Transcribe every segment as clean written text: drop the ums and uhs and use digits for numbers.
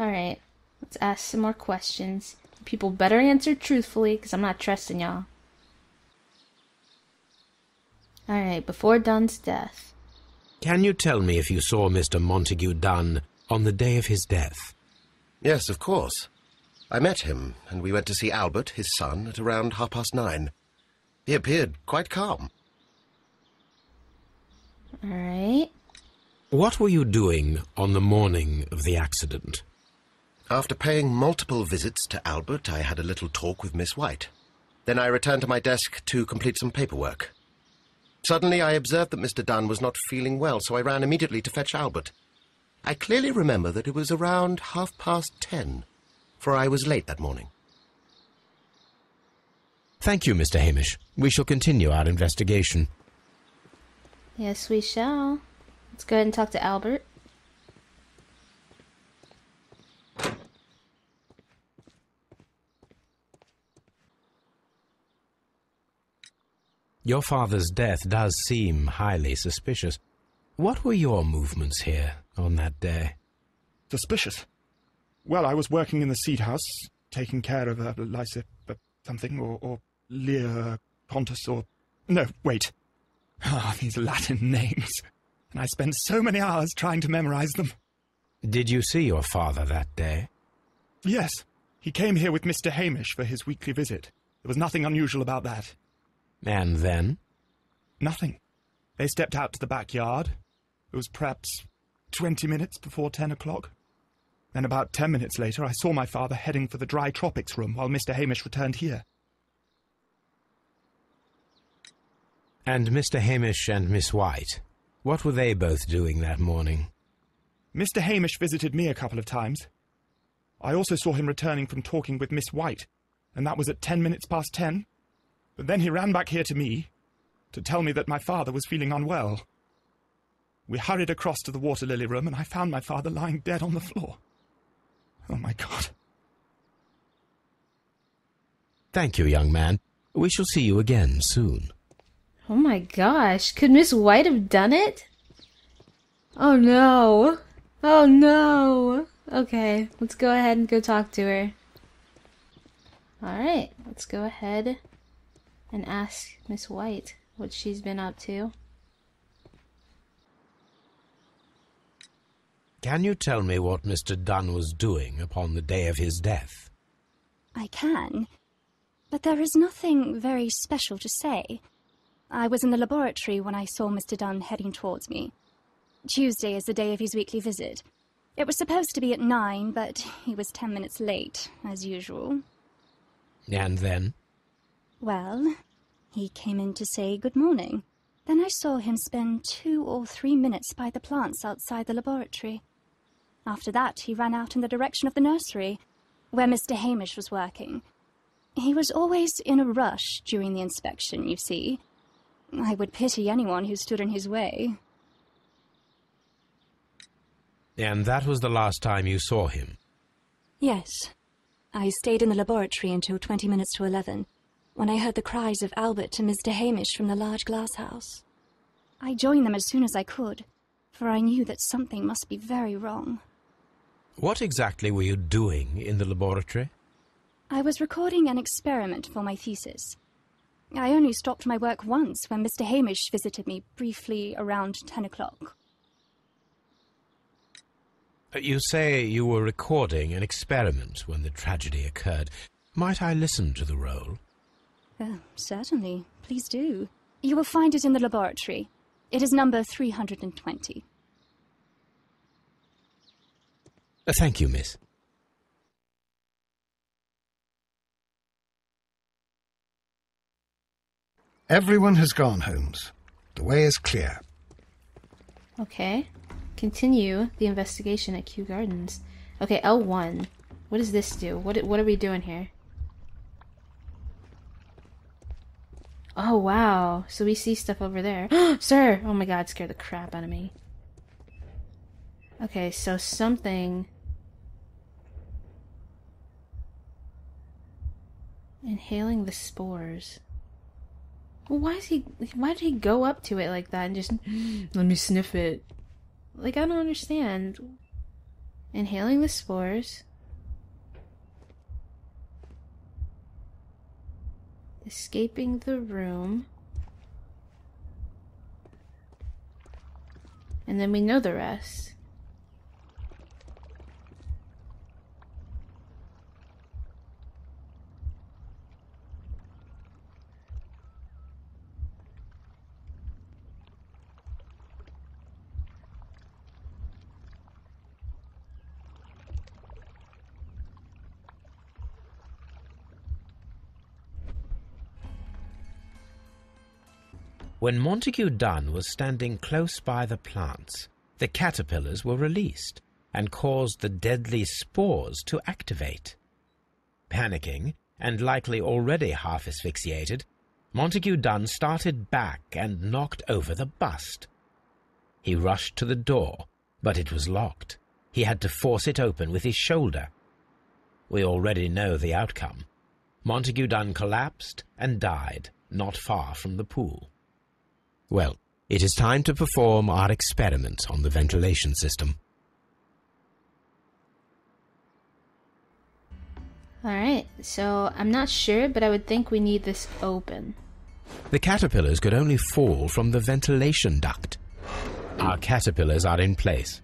Alright, let's ask some more questions. People better answer truthfully, because I'm not trusting y'all. Alright, before Dunn's death. Can you tell me if you saw Mr. Montague Dunn on the day of his death? Yes, of course. I met him, and we went to see Albert, his son, at around 9:30. He appeared quite calm. Alright. What were you doing on the morning of the accident? After paying multiple visits to Albert, I had a little talk with Miss White. Then I returned to my desk to complete some paperwork. Suddenly I observed that Mr. Dunn was not feeling well, so I ran immediately to fetch Albert. I clearly remember that it was around 10:30, for I was late that morning. Thank you, Mr. Hamish. We shall continue our investigation. Yes, we shall. Let's go ahead and talk to Albert. Your father's death does seem highly suspicious. What were your movements here on that day? Suspicious? Well, I was working in the seed house, taking care of Lysa something, or Lear Pontus, or... No, wait. Ah, these Latin names. And I spent so many hours trying to memorize them. Did you see your father that day? Yes. He came here with Mr. Hamish for his weekly visit. There was nothing unusual about that. And then? Nothing. They stepped out to the backyard. It was perhaps 20 minutes before 10 o'clock. Then about 10 minutes later, I saw my father heading for the dry tropics room while Mr. Hamish returned here. And Mr. Hamish and Miss White, what were they both doing that morning? Mr. Hamish visited me a couple of times. I also saw him returning from talking with Miss White, and that was at 10 minutes past 10. But then he ran back here to me to tell me that my father was feeling unwell. We hurried across to the water lily room, and I found my father lying dead on the floor. Oh, my God. Thank you, young man. We shall see you again soon. Oh my gosh, could Miss White have done it? Oh no. Oh no. Okay, let's go ahead and go talk to her. Alright, let's go ahead and ask Miss White what she's been up to. Can you tell me what Mr. Dunn was doing upon the day of his death? I can, but there is nothing very special to say. I was in the laboratory when I saw Mr. Dunn heading towards me. Tuesday is the day of his weekly visit. It was supposed to be at 9, but he was 10 minutes late, as usual. And then? Well, he came in to say good morning. Then I saw him spend 2 or 3 minutes by the plants outside the laboratory. After that, he ran out in the direction of the nursery, where Mr. Hamish was working. He was always in a rush during the inspection, you see. I would pity anyone who stood in his way. And that was the last time you saw him? Yes. I stayed in the laboratory until 20 minutes to 11, when I heard the cries of Albert and Mr. Hamish from the large glass house. I joined them as soon as I could, for I knew that something must be very wrong. What exactly were you doing in the laboratory? I was recording an experiment for my thesis. I only stopped my work once when Mr. Hamish visited me briefly around 10 o'clock. You say you were recording an experiment when the tragedy occurred. Might I listen to the roll? Certainly. Please do. You will find it in the laboratory. It is number 320. Thank you, miss. Everyone has gone, Holmes. The way is clear. Okay. Continue the investigation at Kew Gardens. Okay, L1. What does this do? What are we doing here? Oh, wow. So we see stuff over there. Sir! Oh my god, scared the crap out of me. Okay, so something... Inhaling the spores. Well, why did he go up to it like that and just... Let me sniff it. Like, I don't understand. Inhaling the spores. Escaping the room. And then we know the rest. When Montague Dunn was standing close by the plants, the caterpillars were released and caused the deadly spores to activate. Panicking, and likely already half asphyxiated, Montague Dunn started back and knocked over the bust. He rushed to the door, but it was locked. He had to force it open with his shoulder. We already know the outcome. Montague Dunn collapsed and died not far from the pool. Well, it is time to perform our experiment on the ventilation system. Alright, so I'm not sure, but I would think we need this open. The caterpillars could only fall from the ventilation duct. Our caterpillars are in place.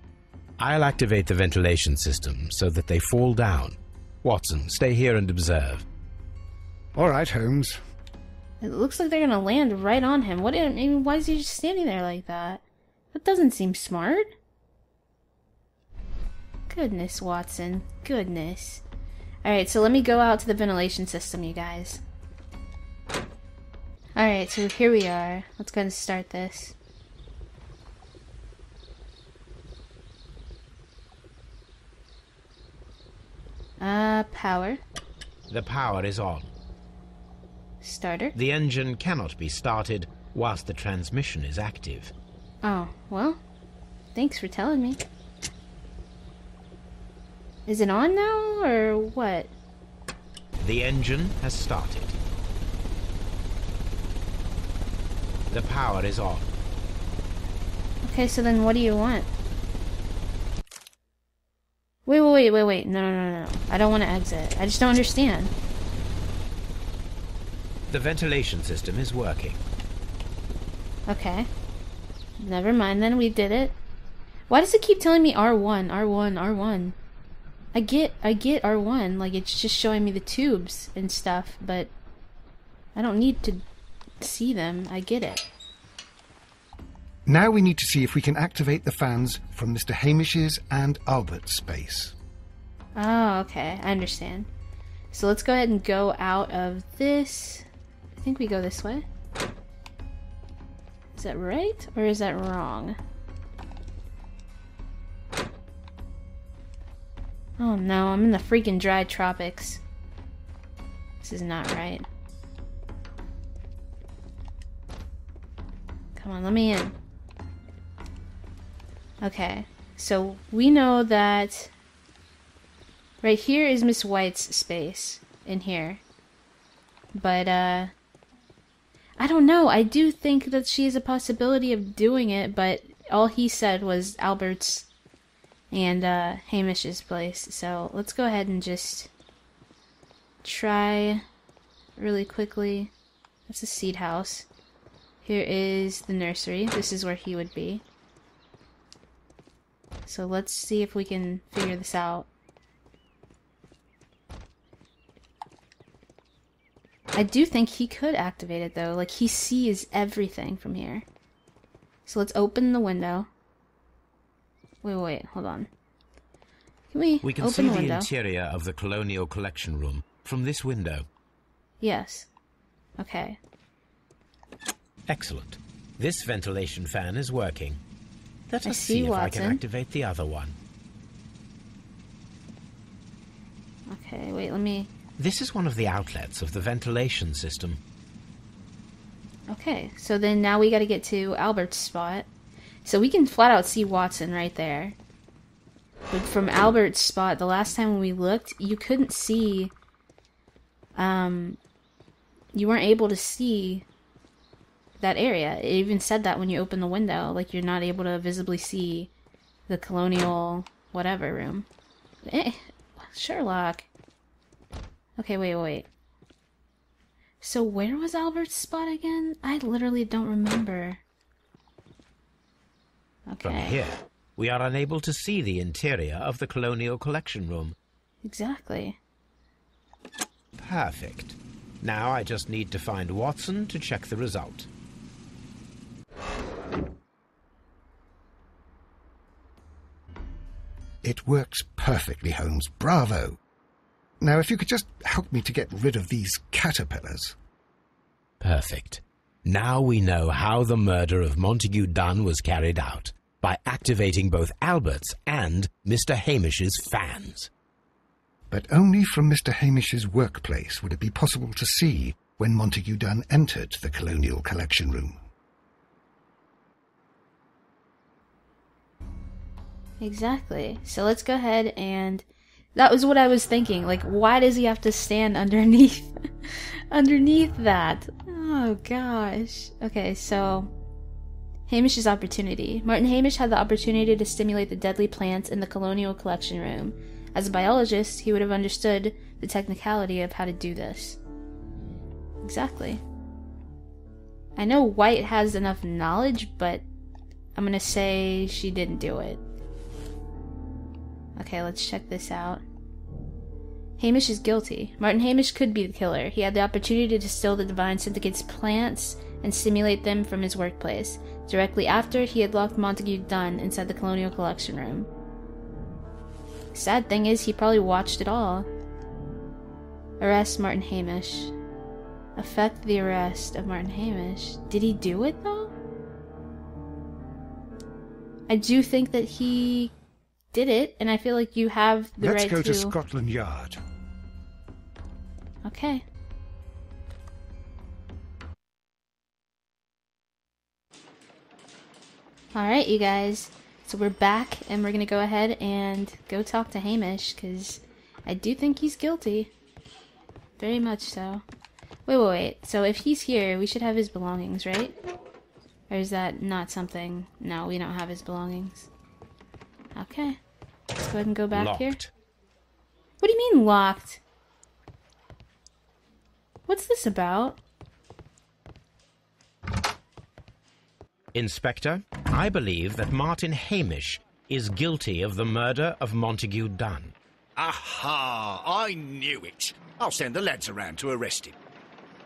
I'll activate the ventilation system so that they fall down. Watson, stay here and observe. All right, Holmes. It looks like they're gonna land right on him. What? I mean, why is he just standing there like that? That doesn't seem smart. Goodness, Watson. Goodness. Alright, so let me go out to the ventilation system, you guys. Alright, so here we are. Let's go ahead and start this. Power. The power is on. Starter. The engine cannot be started whilst the transmission is active. Oh, well, thanks for telling me. Is it on now, or what? The engine has started. The power is on. Okay, so then what do you want? Wait. No. I don't want to exit. I just don't understand. The ventilation system is working. Okay. Never mind, then we did it. Why does it keep telling me R1, R1, R1? I get R1, like it's just showing me the tubes and stuff, but I don't need to see them. I get it. Now we need to see if we can activate the fans from Mr. Hamish's and Albert's space. Oh, okay. I understand. So let's go ahead and go out of this. I think we go this way. Is that right? Or is that wrong? Oh no, I'm in the freaking dry tropics. This is not right. Come on, let me in. Okay, so we know that right here is Miss White's space in here. But, I don't know. I do think that she has a possibility of doing it, but all he said was Albert's and Hamish's place. So let's go ahead and just try really quickly. That's a seed house. Here is the nursery. This is where he would be. So let's see if we can figure this out. I do think he could activate it though. Like he sees everything from here. So let's open the window. Wait, hold on. Can we can open see the window? Interior of the Colonial Collection Room from this window. Yes. Okay. Excellent. This ventilation fan is working. Let I us see see if I can Watson. activate the other one. Okay, wait, let me... This is one of the outlets of the ventilation system. Okay, so then now we gotta get to Albert's spot. So we can flat out see Watson right there. But from Albert's spot, the last time when we looked, you couldn't see... you weren't able to see that area. It even said that when you open the window. Like, you're not able to visibly see the Colonial whatever room. Sherlock. Okay, wait. So where was Albert's spot again? I literally don't remember. Okay. From here, we are unable to see the interior of the Colonial Collection Room. Exactly. Perfect. Now I just need to find Watson to check the result. It works perfectly, Holmes. Bravo. Now, if you could just help me to get rid of these caterpillars. Perfect. Now we know how the murder of Montague Dunn was carried out, by activating both Albert's and Mr. Hamish's fans. But only from Mr. Hamish's workplace would it be possible to see when Montague Dunn entered the Colonial Collection Room. Exactly. So let's go ahead and... That was what I was thinking. Like, why does he have to stand underneath... underneath that? Oh, gosh. Okay, so... Hamish's opportunity. Martin Hamish had the opportunity to stimulate the deadly plants in the Colonial Collection Room. As a biologist, he would have understood the technicality of how to do this. Exactly. I know White has enough knowledge, but I'm gonna say she didn't do it. Okay, let's check this out. Hamish is guilty. Martin Hamish could be the killer. He had the opportunity to distill the Divine Syndicate's plants and stimulate them from his workplace. Directly after, he had locked Montague Dunn inside the Colonial Collection Room. Sad thing is, he probably watched it all. Arrest Martin Hamish. Effect the arrest of Martin Hamish. Did he do it, though? I do think that he did it, and I feel like you have the right to... Let's go to Scotland Yard. Okay. Alright, you guys. So we're back, and we're gonna go ahead and go talk to Hamish, because I do think he's guilty. Very much so. Wait. So if he's here, we should have his belongings, right? Or is that not something... No, we don't have his belongings. Okay. Let's go ahead and go back Locked. here. What do you mean, locked? What's this about? Inspector, I believe that Martin Hamish is guilty of the murder of Montague Dunn. Aha! I knew it. I'll send the lads around to arrest him.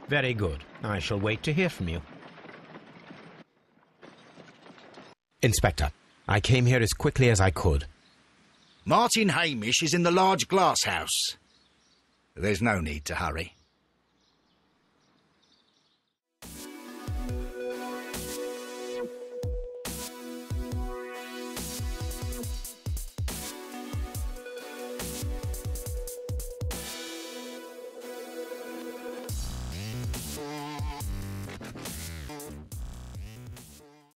Very good. I shall wait to hear from you. Inspector, I came here as quickly as I could. Martin Hamish is in the large glass house. There's no need to hurry.